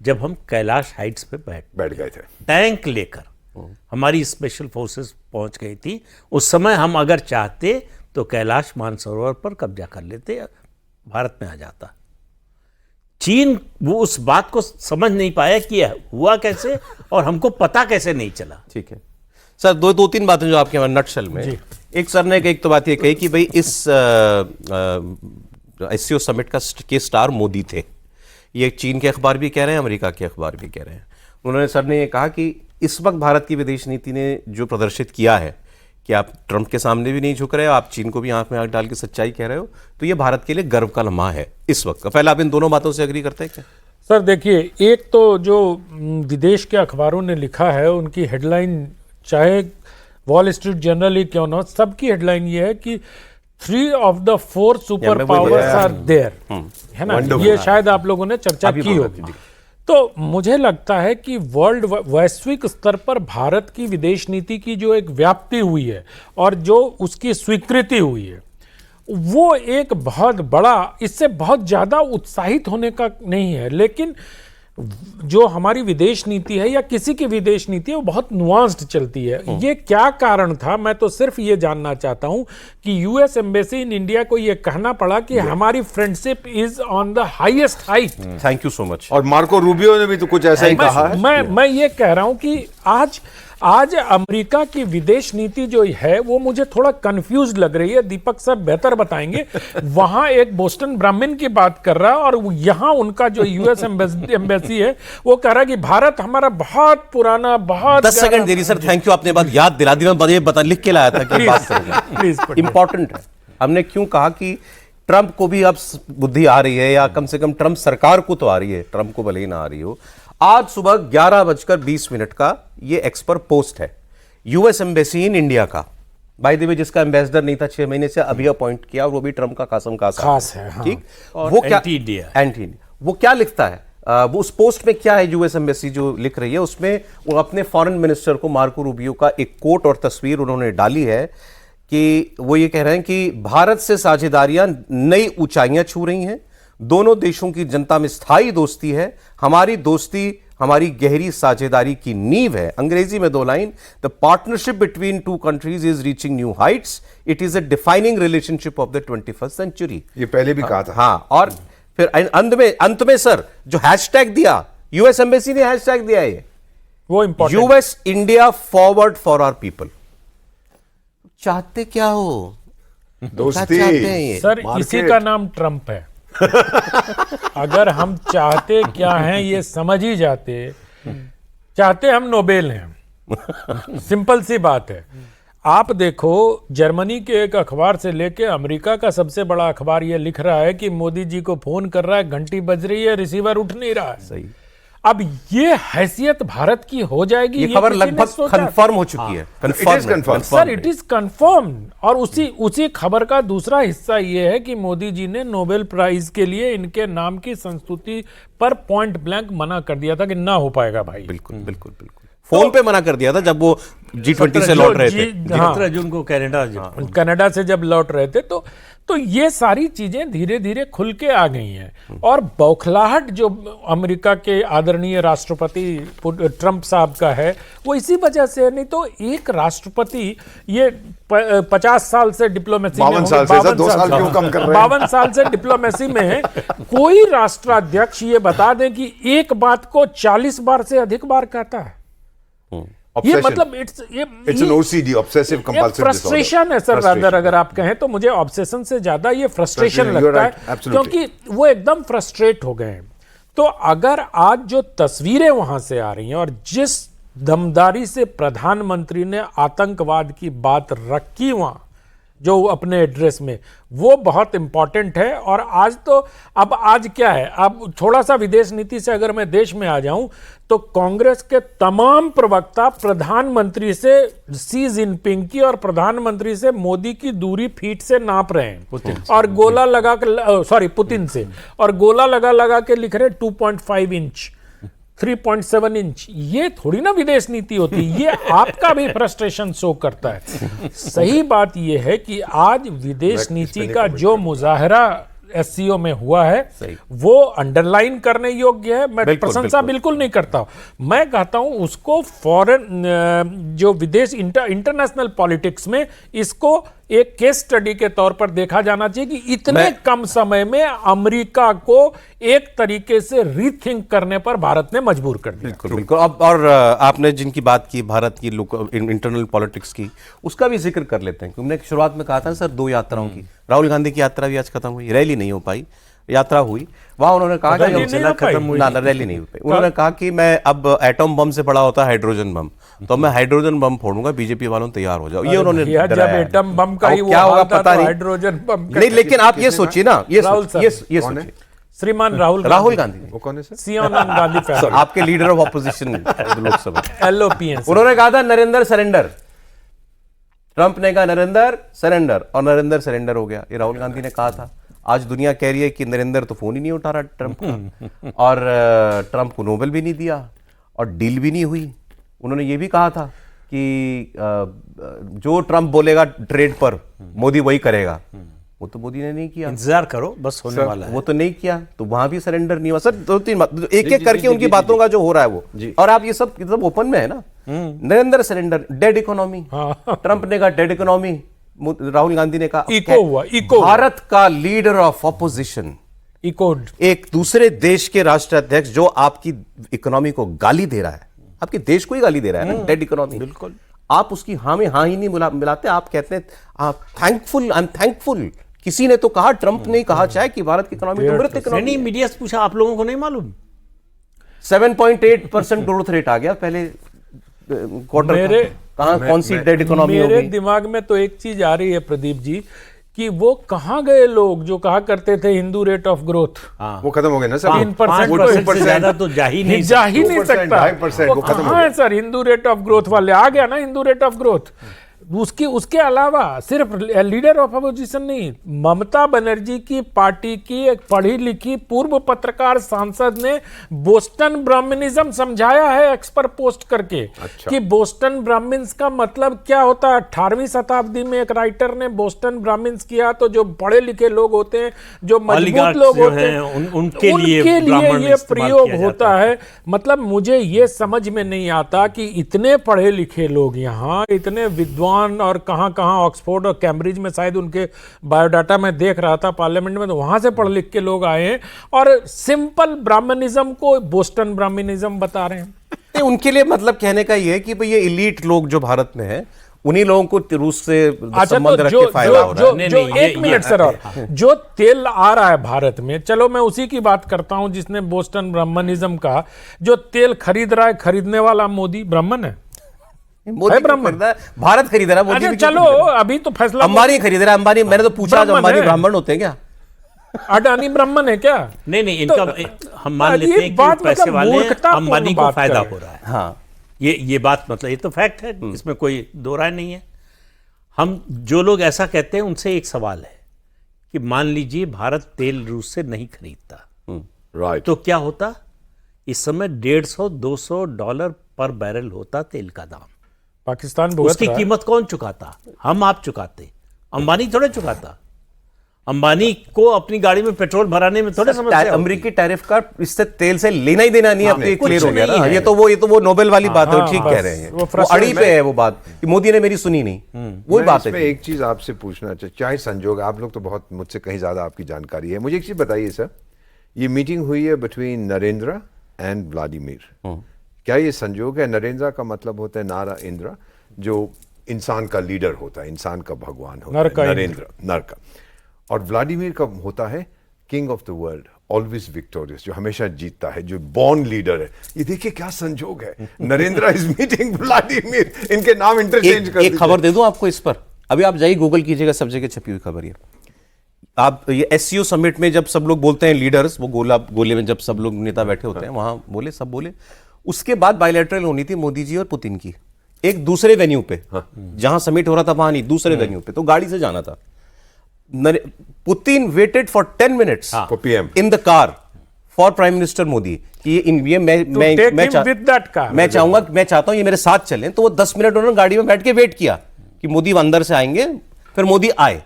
जब हम कैलाश हाइट्स पे
बैठ गए थे,
टैंक लेकर हमारी स्पेशल फोर्सेस पहुंच गई थी। उस समय हम अगर चाहते तो कैलाश मानसरोवर पर कब्जा कर लेते, भारत में आ जाता। चीन वो उस बात को समझ नहीं पाया कि हुआ कैसे और हमको पता कैसे नहीं चला।
ठीक है सर, दो तीन बातें जो आपके नटशल में। एक सर ने एक तो बात ये कही कि भाई इस SCO समिट के स्टार मोदी थे। ये चीन के अखबार भी कह रहे हैं, अमेरिका के अखबार भी कह रहे हैं। उन्होंने सर ने ये कहा कि इस वक्त भारत की विदेश नीति ने जो प्रदर्शित किया है कि आप ट्रंप के सामने भी नहीं झुक रहे हो, आप चीन को भी आंख में आंख डाल के सच्चाई कह रहे हो, तो ये भारत के लिए गर्व का लम्हा है इस वक्त का। पहले आप इन दोनों बातों से एग्री करते हैं क्या?
सर देखिए, एक तो जो विदेश के अखबारों ने लिखा है, उनकी हेडलाइन, चाहे वॉल स्ट्रीट जर्नल ही क्यों ना, सबकी हेडलाइन ये है कि 3 of the 4 सुपर
मैं वही
पावर्स
बता
आर देयर, है ना?
Wonderful.
ये शायद आप लोगों ने चर्चा
अभी
की
बोला
होगी।
जी।
तो मुझे लगता है कि वैश्विक स्तर पर भारत की विदेश नीति की जो एक व्याप्ति हुई है और जो उसकी स्वीकृति हुई है, वो एक बहुत बड़ा, इससे बहुत ज्यादा उत्साहित होने का नहीं है, लेकिन जो हमारी विदेश नीति है या किसी की विदेश नीति है वो बहुत नुआंस्ड चलती है। ये क्या कारण था? मैं तो सिर्फ ये जानना चाहता हूं कि यूएस एम्बेसी इन इंडिया को ये कहना पड़ा कि हमारी friendship is on the highest height.
Thank you so much.
और मार्को रूबियो ने भी तो कुछ ऐसा ही कहा है।
मैं ये कह रहा हूं कि आज अमेरिका की विदेश नीति जो है वो मुझे थोड़ा कंफ्यूज लग रही है। दीपक सर बेहतर बताएंगे। वहां एक बोस्टन ब्राह्मण की बात कर रहा है और यहाँ उनका जो यूएस एम्बेसी है वो कह रहा है कि भारत हमारा बहुत पुराना, बहुत
10 सेकंड देरी सर, थैंक यू, आपने बात याद दिला दी। मैं ये बता लिख के लाया था कि बात
प्लीज
इंपॉर्टेंट है। हमने क्यों कहा कि ट्रंप को भी अब बुद्धि आ रही है, या कम से कम ट्रंप सरकार को तो आ रही है, ट्रंप को भले ही ना आ रही हो। आज सुबह 11:20 का ये एक्स पर पोस्ट है यूएस एम्बेसी इन इंडिया का, बाय द वे जिसका एम्बेसडर नहीं था 6 महीने से, अभी अपॉइंट किया, और वो भी ट्रंप का खासम
खास है, हाँ।
ठीक।
और
वो क्या
एंटी-इंडिया।
वो क्या लिखता है? वो उस पोस्ट में क्या है, यूएस एम्बेसी जो लिख रही है उसमें वो अपने फॉरेन मिनिस्टर को मार्को रूबियो का एक कोट और तस्वीर उन्होंने डाली है कि वो ये कह रहे हैं कि भारत से साझेदारियां नई ऊंचाइयां छू रही हैं, दोनों देशों की जनता में स्थायी दोस्ती है, हमारी दोस्ती हमारी गहरी साझेदारी की नींव है। अंग्रेजी में 2 line, the partnership between 2 countries is reaching new heights, it is a defining relationship of the 21st century.
ये पहले भी कहा था।
हाँ, और फिर अंत में सर जो हैशटैग दिया, यूएस एम्बेसी ने हैशटैग दिया है,
वो important.
US India forward for our people. चाहते क्या हो?
दोस्ती।
क्या चाहते हैं ये?
सर इसी का नाम ट्रंप है। अगर हम चाहते क्या हैं ये समझ ही जाते, चाहते हम नोबेल हैं। सिंपल सी बात है। आप देखो, जर्मनी के एक अखबार से लेके अमेरिका का सबसे बड़ा अखबार ये लिख रहा है कि मोदी जी को फोन कर रहा है, घंटी बज रही है, रिसीवर उठ नहीं रहा है।
सही।
अब ये हैसियत भारत की हो जाएगी,
ये खबर
किसी ने
लगभग
सोचा?
कंफर्म हो चुकी है।
confirmed.
Sir it is confirm. और उसी खबर का दूसरा हिस्सा ये है कि मोदी जी ने नोबेल प्राइज के लिए इनके नाम की संस्तुति पर पॉइंट ब्लैंक मना कर दिया था कि ना हो पाएगा भाई।
बिल्कुल बिल्कुल बिल्कुल। फोन पे मना कर दिया था जब वो G20 से लौट रहे थे।
17 जून को कनाडा
कनाडा से जब लौट रहे थे, तो ये सारी चीजें धीरे धीरे खुल के आ गई हैं। और बौखलाहट जो अमेरिका के आदरणीय राष्ट्रपति ट्रंप साहब का है वो इसी वजह से है। नहीं तो एक राष्ट्रपति ये 50 साल से डिप्लोमेसी में
52 साल से, सर, 2 साल क्यों कम कर रहे हैं?
52 साल से डिप्लोमेसी में है। कोई राष्ट्राध्यक्ष ये बता दें कि एक बात को 40 बार से अधिक बार कहता है। ये मतलब it's
an OCD, obsessive compulsive
frustration है सर। रादर अगर आप कहें तो मुझे ऑब्सेशन से ज्यादा ये फ्रस्ट्रेशन लगता है, क्योंकि वो एकदम फ्रस्ट्रेट हो गए हैं। तो अगर आज जो तस्वीरें वहां से आ रही हैं और जिस दमदारी से प्रधानमंत्री ने आतंकवाद की बात रखी वहां जो अपने एड्रेस में, वो बहुत इंपॉर्टेंट है। और आज तो आज क्या है, अब थोड़ा सा विदेश नीति से अगर मैं देश में आ जाऊं तो कांग्रेस के तमाम प्रवक्ता प्रधानमंत्री से शी जिनपिंग की और प्रधानमंत्री से मोदी की दूरी फीट से नाप रहे हैं और गोला लगा के, पुतिन से, और गोला लगा के लिख रहे 2.5 इंच 3.7 इंच। ये थोड़ी ना विदेश नीति होती, ये आपका भी फ्रस्ट्रेशन शो करता है। सही बात ये है कि आज विदेश नीति का जो मुजाहरा एससीओ में हुआ है वो अंडरलाइन करने योग्य है। मैं प्रशंसा बिल्कुल नहीं करता हूं। मैं कहता हूं उसको फॉरेन जो विदेश इंटरनेशनल पॉलिटिक्स में इसको एक केस स्टडी के तौर पर देखा जाना चाहिए कि इतने कम समय में अमेरिका को एक तरीके से रीथिंक करने पर भारत ने मजबूर कर दिया।
बिल्कुल बिल्कुल। अब और आपने जिनकी बात की भारत की इंटरनल पॉलिटिक्स की, उसका भी जिक्र कर लेते हैं। हमने शुरुआत में कहा था सर 2 यात्राओं की, राहुल गांधी की यात्रा भी आज खत्म हुई, रैली नहीं हो पाई, यात्रा हुई। वहां उन्होंने कहा कि रैली नहीं हो पाई। उन्होंने कहा कि मैं अब एटम बम से बड़ा होता है हाइड्रोजन बम, तो मैं हाइड्रोजन बम फोड़ूंगा, बीजेपी वालों तैयार हो जाओ। ये उन्होंने
जब एटम बम का ही
क्या होगा पता नहीं,
हाइड्रोजन बम
नहीं, लेकिन आप ये सोचिए ना, ये सोचिए
श्रीमान राहुल गांधी,
वो कौन है सर?
सियानंद गांधी फैमिली,
आपके leader of opposition Lok Sabha,
LOPN।
उन्होंने कहा था नरेंद्र सरेंडर, ट्रंप ने कहा नरेंद्र सरेंडर, और नरेंद्र सरेंडर हो गया। ये राहुल गांधी ने कहा था। आज दुनिया कह रही है कि नरेंद्र तो फोन ही नहीं उठा रहा ट्रंप का, और ट्रंप को नोबेल भी नहीं दिया और डील भी नहीं हुई। उन्होंने ये भी कहा था कि जो ट्रंप बोलेगा ट्रेड पर मोदी वही करेगा, वो तो मोदी ने नहीं किया।
इंतजार करो, बस होने वाला है।
वो तो नहीं किया, तो वहां भी सरेंडर नहीं हुआ। सर दो तीन बात एक एक करके उनकी बातों का जो हो रहा है वो, और आप ये सब ओपन में है ना। Narendra surrender, dead economy, Trump ने कहा डेड इकोनॉमी, राहुल गांधी ने कहा
इको हुआ, इको।
भारत का लीडर ऑफ ऑपोजिशन,
इकोड,
एक दूसरे देश के राष्ट्राध्यक्ष जो आपकी इकोनॉमी को गाली दे रहा है, आपके देश को ही गाली दे रहा है ना, डेड इकोनॉमी।
बिल्कुल।
आप उसकी हाँ में हाँ ही नहीं मिलाते। आप कहते हैं आप थैंकफुल, आई एम थैंकफुल। किसी ने तो कहा, ट्रंप ने कहा चाहे कि भारत की इकोनॉमी तो मृत इकोनॉमी।
नहीं, मीडिया से पूछा, आप लोगों को नहीं मालूम?
7.8% ग्रोथ रेट आ गया पहले क्वार्टर। कहां कौन सी डेड इकोनॉमी
मेरे
होगी?
दिमाग में तो एक चीज आ रही है प्रदीप जी, कि वो कहां गए लोग जो कहा करते थे हिंदू रेट ऑफ ग्रोथ।
वो खत्म हो गया ना सर।
3%
से ज्यादा तो जा ही नहीं
जा ही नहीं
2%,
सकता।
2.5%
वो
वो खत्म हो
कहां है sir Hindu rate of growth वाले? आ गया ना हिंदू रेट ऑफ ग्रोथ। उसके अलावा सिर्फ लीडर ऑफ अपोजिशन नहीं, ममता बनर्जी की पार्टी की एक पढ़ी लिखी पूर्व पत्रकार सांसद ने बोस्टन ब्राह्मणिज्म समझाया है एक्स पर पोस्ट करके।
अच्छा।
कि बोस्टन ब्राह्मण्स का मतलब क्या होता है। 18वीं शताब्दी में एक राइटर ने बोस्टन ब्राह्मण्स किया, तो जो पढ़े लिखे लोग होते हैं, जो मजबूत
Oligarchs
लोग
जो
होते हैं,
हैं, उनके लिए ब्राह्मण
ये
इस्तेमाल
प्रयोग
किया जाता
होता है। मतलब मुझे ये समझ में नहीं आता कि इतने पढ़े लिखे लोग यहाँ, इतने विद्वान, और कहाँ कहाँ ऑक्सफोर्ड और कैम्ब्रिज में शायद उनके बायोडाटा में देख रहा था पार्लियामेंट में, तो वहां से पढ़ लिख के लोग आए हैं और सिंपल ब्राह्मणिज्म को बोस्टन ब्राह्मणिज्म बता रहे हैं।
उनके लिए मतलब कहने का ये है कि भाई ये इलीट लोग जो भारत में है, उन्हीं लोगों को रूस से संबंध रख के फायदा हो रहा है।
जो एक मिनट सर, और जो तेल आ रहा है भारत में, चलो मैं उसी की बात करता हूं जिसने बोस्टन ब्राह्मणिज्म का। जो तेल खरीद रहा है, खरीदने वाला मोदी ब्राह्मण है,
मोदी
ब्राह्मण,
भारत खरीद रहा है। मोदी
अच्छा
भी क्यों
चलो
खरीद रहा है?
अभी तो फैसला
अंबानी खरीद रहा है। अंबानी, मैंने तो पूछा
ब्राह्मण
अंबानी
है।
ब्राह्मण होते हैं क्या?
अडानी ब्राह्मण है क्या?
नहीं, इनका हम मान
ये
लेते हैं कि
बात
पैसे
मतलब
वाले हैं,
मूर्खतापूर्ण
अंबानी को
बात
फायदा
करें।
हो रहा है।
हाँ,
ये बात मतलब ये तो फैक्ट है, इसमें कोई दो राय नहीं है। हम जो लोग ऐसा कहते हैं उनसे एक सवाल है कि मान लीजिए भारत तेल रूस से नहीं खरीदता,
राइट,
तो क्या होता? इस समय $150-200 पर बैरल होता तेल का दाम।
पाकिस्तान भुगत
उसकी
रहा है।
कीमत कौन चुकाता? हम आप चुकाते, अंबानी थोड़े चुकाता। अंबानी को अपनी गाड़ी में पेट्रोल भराने में थोड़े समस्या होती।
अमेरिकी टैरिफ का इससे तेल से लेना ही देना नहीं है। आपको क्लियर हो गया ना?
नहीं है।
ये तो वो नोबेल वाली बात है, ठीक
बस,
कह रहे हैं।
वो
वो अड़ी पे है वो बात कि मोदी ने मेरी सुनी नहीं, वही बात
मैं
है।
एक चीज आपसे पूछना चाहे संजोग, आप लोग तो बहुत मुझसे कहीं ज्यादा आपकी जानकारी है। मुझे एक चीज बताइए सर, ये मीटिंग हुई है बिटवीन नरेंद्र एंड व्लादिमीर, क्या ये संजोग है? नरेंद्र का मतलब होता है नारा इंद्र, जो इंसान का लीडर होता है, इंसान का भगवान होता
नर का
है, नरेंद्र नर का। और व्लादिमीर का होता है king of the world, always victorious, जो हमेशा जीतता है, जो बॉर्न लीडर है। ये देखिए क्या संजोग है, नरेंद्र इज मीटिंग व्लादिमीर, इनके नाम इंटरचेंज कर
एक खबर दे दूं आपको इस पर, अभी आप जाइए गूगल कीजिएगा, सब जगह छपी हुई खबर। ये आप ये एससीओ समिट में जब सब लोग बोलते हैं लीडर्स, वो गोले में जब सब लोग नेता बैठे होते हैं, वहां बोले, सब बोले। उसके बाद बायलैटरल होनी थी मोदी जी और पुतिन की, एक दूसरे वेन्यू पे, जहां समिट हो रहा था वहां नहीं, दूसरे वेन्यू पे, तो गाड़ी से जाना था। Putin waited for 10 minutes
for PM
in the car for prime minister Modi कि ये मैं चाहता हूं ये मेरे साथ चलें। तो वो 10 मिनट उन्होंने गाड़ी में बैठ के वेट किया कि मोदी अंदर से आएंगे, फिर मोदी आए,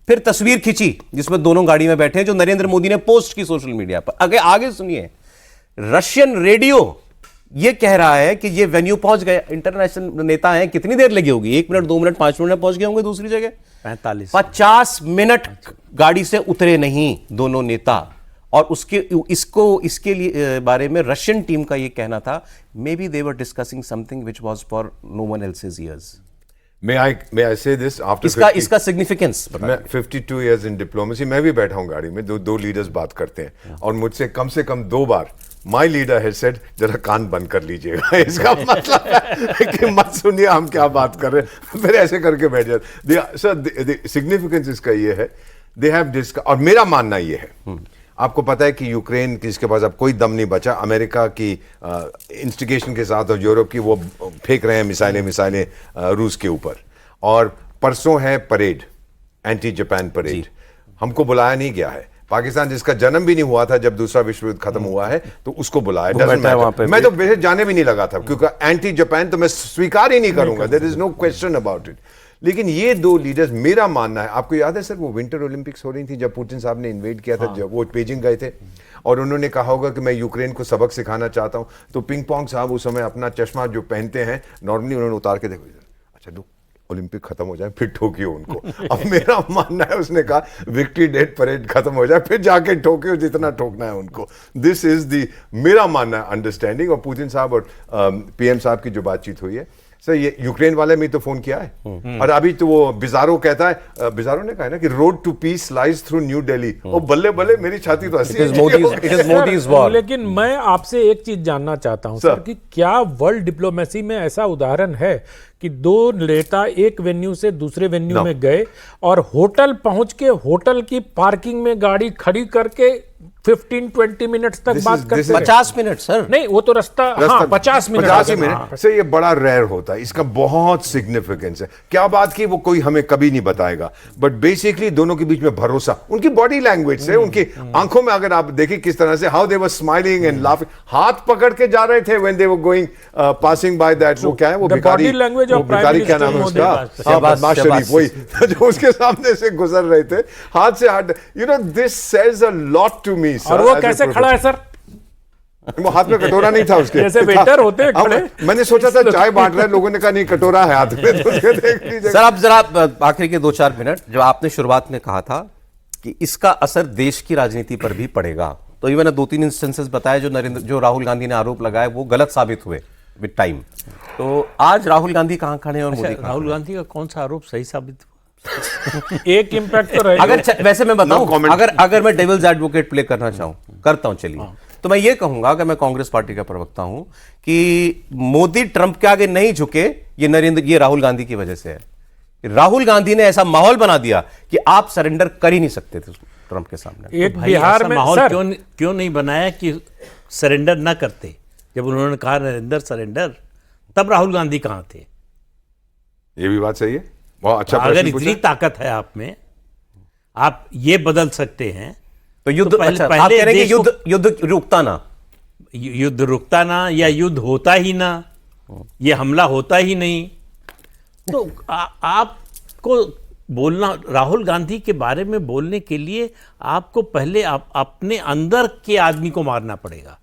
फिर तस्वीर खींची जिसमें दोनों गाड़ी में बैठे हैं, जो नरेंद्र मोदी ने पोस्ट की सोशल मीडिया पर। आगे सुनिए, रशियन रेडियो ये कह रहा है कि ये वेन्यू पहुंच गए, इंटरनेशनल नेता हैं, कितनी देर लगी होगी? 1 मिनट, 2 मिनट, 5 मिनट में पहुंच गए होंगे दूसरी जगह। 50 मिनट गाड़ी से उतरे नहीं दोनों नेता। और इसके लिए बारे में रशियन टीम का ये कहना था, maybe they were discussing something which was for no one else's ears.
May I say this after
इसका सिग्निफिकेंस
मैं 52 इयर्स इन डिप्लोमेसी, मैं भी बैठा हूं गाड़ी में, दो लीडर्स बात करते हैं और मुझसे कम से कम 2 बार माय लीडर हैज सेड जरा कान बंद कर लीजिएगा। इसका मतलब है कि मत सुनिए हम क्या बात कर रहे हैं, फिर ऐसे करके बैठ जाते। सर सिग्निफिकेंस इसका ये है, दे हैव डिस्कस, और मेरा मानना ये है, आपको पता है कि यूक्रेन जिसके पास अब कोई दम नहीं बचा, अमेरिका की इंस्टिगेशन के साथ और यूरोप की, वो फेंक रहे हैं मिसाइलें रूस के ऊपर, और परसों है परेड, एंटी जापान परेड, हमको बुलाया नहीं गया है। पाकिस्तान जिसका जन्म भी नहीं हुआ था जब दूसरा विश्व युद्ध खत्म हुआ है, तो उसको बुलाया। Doesn't matter। मैं तो बेशक जाने भी नहीं लगा था, क्योंकि एंटी जापान तो मैं स्वीकार ही नहीं करूंगा, there is no question about it. लेकिन ये दो लीडर्स, मेरा मानना है, आपको याद है सर वो विंटर ओलंपिक्स हो रही थी जब पुतिन साहब ने इन्वेड किया था, जब वो बीजिंग गए थे और उन्होंने कहा होगा कि मैं यूक्रेन को सबक सिखाना चाहता हूं, तो पिंग पोंग साहब उस समय अपना चश्मा जो पहनते हैं नॉर्मली उन्होंने उतार के देखो, अच्छा दो ओलंपिक खत्म हो जाए फिर ठोकियो उनको। अब मेरा मानना है, उसने कहा विक्ट्री डे परेड खत्म हो जाए फिर जाके ठोकियो जितना ठोकना है उनको। दिस इज दी मेरा मानना है अंडरस्टैंडिंग। और पुतिन साहब और पीएम साहब की जो बातचीत हुई है सर, ये यूक्रेन वाले में तो फोन किया है और अभी तो वो बिजारो कहता है, बिजारो ने कहा है ना कि road to peace lies through New Delhi. ओ बल्ले बल्ले, मेरी छाती तो हंसी है।
लेकिन मैं आपसे एक चीज जानना चाहता हूं सर कि क्या वर्ल्ड डिप्लोमेसी में ऐसा उदाहरण है कि दो नेता एक वेन्यू से दूसरे वेन्यू में गए और होटल पहुंच के होटल की पार्किंग में गाड़ी खड़ी करके 15-20 मिनट तक बात करते हैं?
50 मिनट सर,
नहीं वो तो रास्ता हाँ, 50 मिनट
से ये बड़ा रेयर होता है, इसका बहुत सिग्निफिकेंस है। क्या बात की वो कोई हमें कभी नहीं बताएगा, बट बेसिकली दोनों के बीच में भरोसा, उनकी बॉडी लैंग्वेज से, उनकी आंखों में अगर आप देखिए किस तरह से how they were smiling and laughing, हाथ पकड़ के जा रहे थे when they were going passing by that, वो क्या है वो भिखारी, वो भिखारी क्या नाम है उसका, बदमाश शरीफ, वही जो उसके सामने से गुजर रहे थे हाथ से हाथ। You know this says a lot to me.
और वो कैसे खड़ा है सर?
वो हाथ में कटोरा नहीं था उसके,
जैसे वेटर होते हैं खड़े।
मैंने सोचा था चाय बांट रहे लोगों ने कहा नहीं कटोरा है हाथ में, तो देख लीजिए
सर। अब जरा आखिरी के 2-4 मिनट, जब आपने शुरुआत में कहा था कि इसका असर देश की राजनीति पर भी पड़ेगा, तो ये मैंने 2-3 इंस्टेंसेस बताए जो राहुल गांधी ने आरोप लगाए वो गलत साबित हुए विद टाइम। तो आज राहुल गांधी कहां खड़े हैं और मोदी कहां?
राहुल गांधी का कौन सा आरोप सही साबित हुआ?
एक इम्पैक्ट तो रहेगा।
अगर वैसे मैं बताऊं, अगर मैं डेविल्स एडवोकेट प्ले करना चाहूं, करता हूं, चलिए, तो मैं ये कहूंगा कि मैं कांग्रेस पार्टी का प्रवक्ता हूं कि मोदी ट्रंप के आगे नहीं झुके, ये राहुल गांधी की वजह से है। राहुल गांधी ने ऐसा माहौल बना दिया कि आप सरेंडर कर ही नहीं सकते थे ट्रंप के सामने।
एक बिहार में
माहौल क्यों नहीं बनाया कि सरेंडर ना करते? जब उन्होंने कहा नरेंद्र सरेंडर, तब राहुल गांधी कहां थे?
ये भी बात सही है, बहुत अच्छा।
अगर इतनी ताकत है आप में, आप ये बदल सकते हैं,
तो युद्ध, अच्छा, आप कह रहे हैं कि युद्ध रुकता ना,
युद्ध रुकता ना, या युद्ध होता ही ना, ये हमला होता ही नहीं। तो आपको बोलना, राहुल गांधी के बारे में बोलने के लिए आपको पहले अपने अंदर के आदमी को मारना पड़ेगा।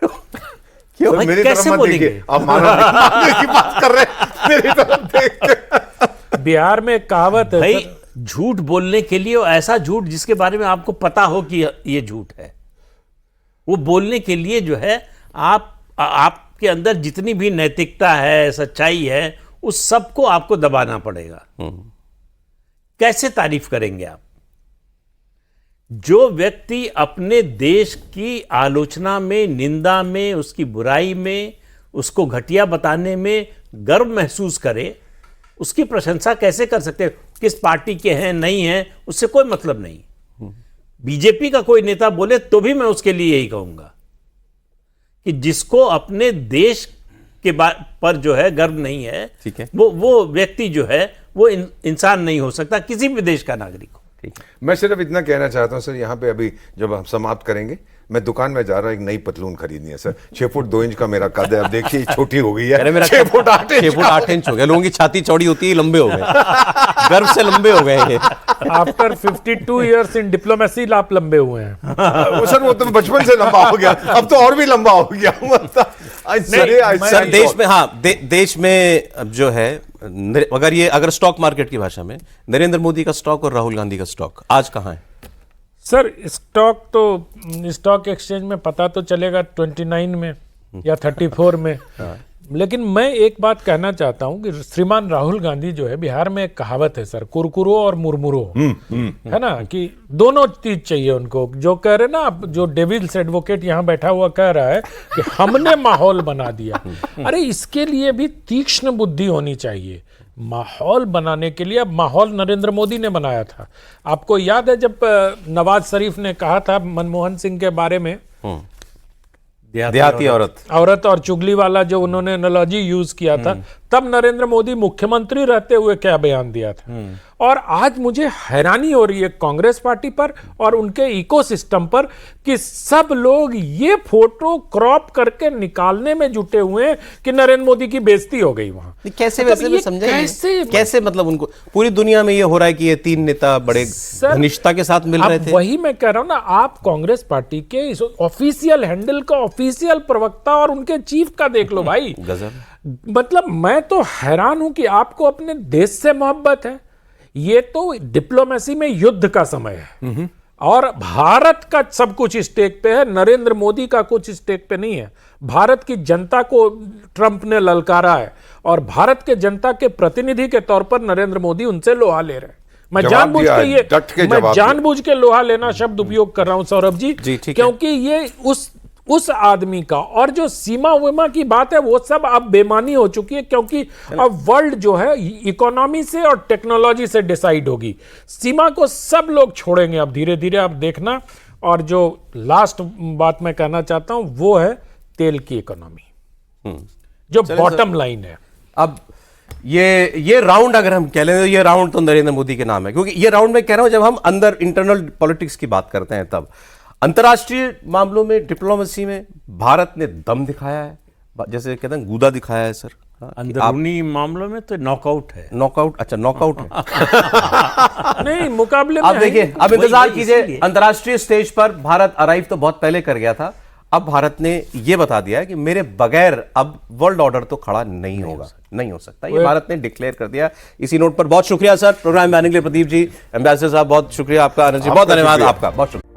क्यों? मेरी
कैसे बोलेंगे?
आप मारने की बात कर रहे हैं, मेरी तरफ देख के।
बिहार में कहावत है
भाई, झूठ बोलने के लिए, ऐसा झूठ जिसके बारे में आपको पता हो कि ये झूठ है, वो बोलने के लिए जो है आपके अंदर जितनी भी नैतिकता है, सच्चाई है, उस सब को आपको दबाना पड़ेगा। कैसे तारीफ करेंगे आप? जो व्यक्ति अपने देश की आलोचना में, निंदा में, उसकी बुराई में, उसको घटिया बताने में गर्व महसूस करे, उसकी प्रशंसा कैसे कर सकते हैं? किस पार्टी के हैं, नहीं हैं, उससे कोई मतलब नहीं। बीजेपी का कोई नेता बोले तो भी मैं उसके लिए यही कहूंगा कि जिसको अपने देश के पर जो है गर्व नहीं है,
ठीक है,
वो व्यक्ति जो है वो इंसान नहीं हो सकता, किसी भी देश का नागरिक हो।
मैं सिर्फ इतना कहना चाहता हूं सर, यहाँ पे अभी जब हम समाप्त करेंगे, मैं दुकान में जा रहा हूं, एक नई पतलून खरीदनी है सर। 6 फुट 2 इंच का मेरा कद है, अब देखिए छोटी हो गई है,
मेरा
6 फुट 8 इंच
6 फुट 8 इंच हो गया। लोगों की छाती चौड़ी होती है, लंबे हो गए, गर्व से लंबे हो गए ये।
आफ्टर 52 इयर्स इन डिप्लोमेसी आप लंबे हुए हैं।
सर वो तो बचपन से लंबा हो गया, अब तो और भी लंबा हो गया।
सर देश में, हाँ, देश में जो है, अगर स्टॉक मार्केट की भाषा में, नरेंद्र मोदी का स्टॉक और राहुल गांधी का स्टॉक आज कहां है?
सर स्टॉक तो स्टॉक एक्सचेंज में पता तो चलेगा 29 में या 34 में। लेकिन मैं एक बात कहना चाहता हूं कि श्रीमान राहुल गांधी जो है, बिहार में एक कहावत है सर, कुरकुरो और मुरमुरो, है ना, कि दोनों चीज चाहिए उनको। जो कह रहे ना, जो डेविल्स एडवोकेट यहाँ बैठा हुआ कह रहा है कि हमने माहौल बना दिया, अरे इसके लिए भी तीक्ष्ण बुद्धि होनी चाहिए। माहौल बनाने के लिए, अब माहौल नरेंद्र मोदी ने बनाया था। आपको याद है जब नवाज शरीफ ने कहा था मनमोहन सिंह के बारे में,
देहाती औरत
और चुगली वाला जो उन्होंने एनालॉजी यूज किया था, तब नरेंद्र मोदी मुख्यमंत्री रहते हुए क्या बयान दिया था। और आज मुझे हैरानी हो रही है कांग्रेस पार्टी पर और उनके इकोसिस्टम पर कि सब लोग ये फोटो क्रॉप करके निकालने में जुटे हुए हैं कि नरेंद्र मोदी की बेइज्जती हो गई वहां।
कैसे
मतलब
वैसे
ये
में समझाइए
कैसे
मतलब उनको पूरी दुनिया में ये हो रहा है कि ये तीन नेता बड़े घनिष्ठता के साथ मिल रहे थे।
वही मैं कह रहा हूं ना, आप कांग्रेस पार्टी के ऑफिशियल हैंडल का ऑफिशियल प्रवक्ता और उनके चीफ का देख लो भाई।
गजब।
मतलब मैं तो हैरान हूं कि आपको अपने देश से मोहब्बत है। ये तो डिप्लोमेसी में युद्ध का समय है और भारत का सब कुछ स्टेक पे है, नरेंद्र मोदी का कुछ स्टेक पे नहीं है। भारत की जनता को ट्रंप ने ललकारा है और भारत के जनता के प्रतिनिधि के तौर पर नरेंद्र मोदी उनसे लोहा ले रहे हैं। मैं जानबूझ के लोहा लेना शब्द उपयोग कर रहा हूं सौरभ जी, क्योंकि ये उस आदमी का, और जो सीमा विमा की बात है वो सब अब बेमानी हो चुकी है, क्योंकि अब वर्ल्ड जो है इकोनॉमी से और टेक्नोलॉजी से डिसाइड होगी। सीमा को सब लोग छोड़ेंगे अब धीरे धीरे, आप देखना। और जो लास्ट बात मैं कहना चाहता हूं वो है तेल की इकोनॉमी, जो बॉटम लाइन है।
अब ये राउंड अगर हम कह लें तो ये राउंड तो नरेंद्र मोदी के नाम है, क्योंकि ये राउंड में कह रहा हूं जब हम अंदर इंटरनल पॉलिटिक्स की बात करते हैं तब अंतर्राष्ट्रीय मामलों में, डिप्लोमेसी में भारत ने दम दिखाया है, जैसे कहते हैं गूदा दिखाया है सर।
अंदरूनी मामलों में तो नॉकआउट है।
नॉकआउट, अच्छा नॉकआउट है।
नहीं, मुकाबले में
अब देखिए, अब इंतजार कीजिए, अंतर्राष्ट्रीय स्टेज पर भारत अराइव तो बहुत पहले कर गया था। अब भारत ने यह बता दिया है कि मेरे बगैर अब वर्ल्ड ऑर्डर तो खड़ा नहीं होगा, नहीं हो सकता। ये भारत ने डिक्लेयर कर दिया। इसी नोट पर बहुत शुक्रिया सर, प्रोग्राम में आने के लिए प्रदीप जी, एम्बेसडर साहब बहुत शुक्रिया आपका, आनंद जी बहुत धन्यवाद आपका, बहुत शुक्रिया।